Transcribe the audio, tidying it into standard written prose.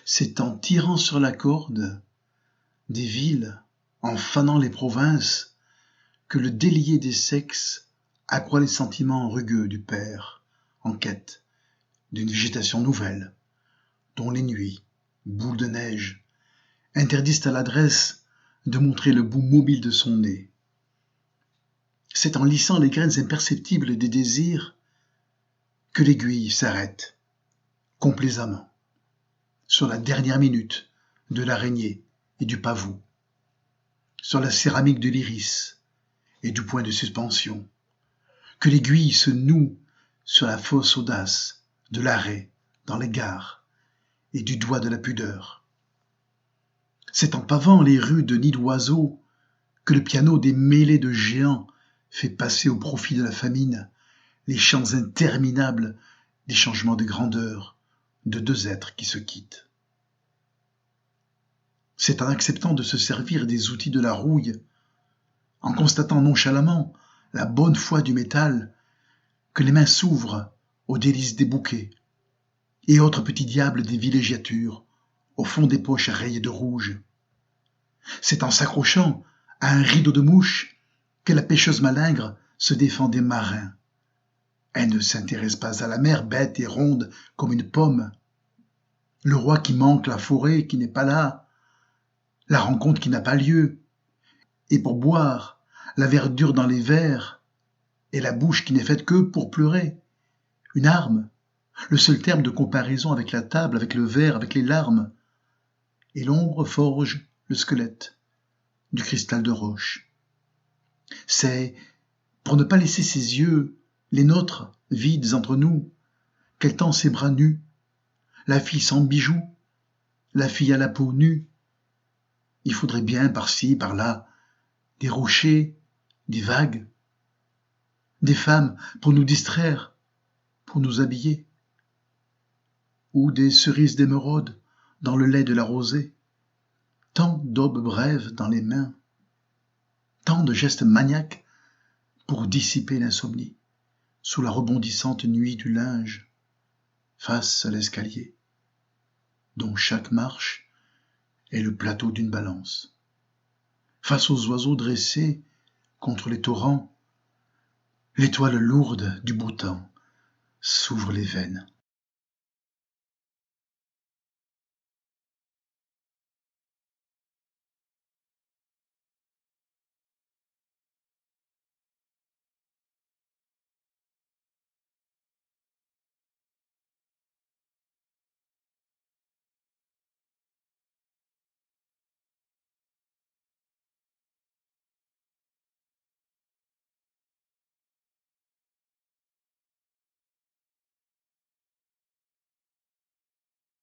C'est en tirant sur la corde des villes, en fanant les provinces, que le délié des sexes accroît les sentiments rugueux du père, en quête d'une végétation nouvelle, dont les nuits, boules de neige, interdisent à l'adresse de montrer le bout mobile de son nez. C'est en lissant les graines imperceptibles des désirs que l'aiguille s'arrête, complaisamment, sur la dernière minute de l'araignée et du pavot, sur la céramique de l'iris et du point de suspension, que l'aiguille se noue sur la fausse audace de l'arrêt dans les gares et du doigt de la pudeur. C'est en pavant les rues de nids d'oiseaux que le piano des mêlées de géants fait passer au profit de la famine les chants interminables des changements de grandeur de deux êtres qui se quittent. C'est en acceptant de se servir des outils de la rouille, en constatant nonchalamment la bonne foi du métal, que les mains s'ouvrent aux délices des bouquets et autres petits diables des villégiatures au fond des poches rayées de rouge. C'est en s'accrochant à un rideau de mouches que la pêcheuse malingre se défend des marins. Elle ne s'intéresse pas à la mer, bête et ronde comme une pomme. Le roi qui manque, la forêt qui n'est pas là, la rencontre qui n'a pas lieu, et pour boire, la verdure dans les verres, et la bouche qui n'est faite que pour pleurer. Une arme, le seul terme de comparaison avec la table, avec le verre, avec les larmes. Et l'ombre forge le squelette du cristal de roche. C'est pour ne pas laisser ses yeux, les nôtres, vides entre nous, qu'elle tend ses bras nus, la fille sans bijoux, la fille à la peau nue. Il faudrait bien par-ci, par-là, des rochers, des vagues, des femmes pour nous distraire, pour nous habiller, ou des cerises d'émeraude dans le lait de la rosée, tant d'aubes brèves dans les mains, tant de gestes maniaques pour dissiper l'insomnie sous la rebondissante nuit du linge, face à l'escalier, dont chaque marche est le plateau d'une balance. Face aux oiseaux dressés contre les torrents, l'étoile lourde du beau temps s'ouvre les veines.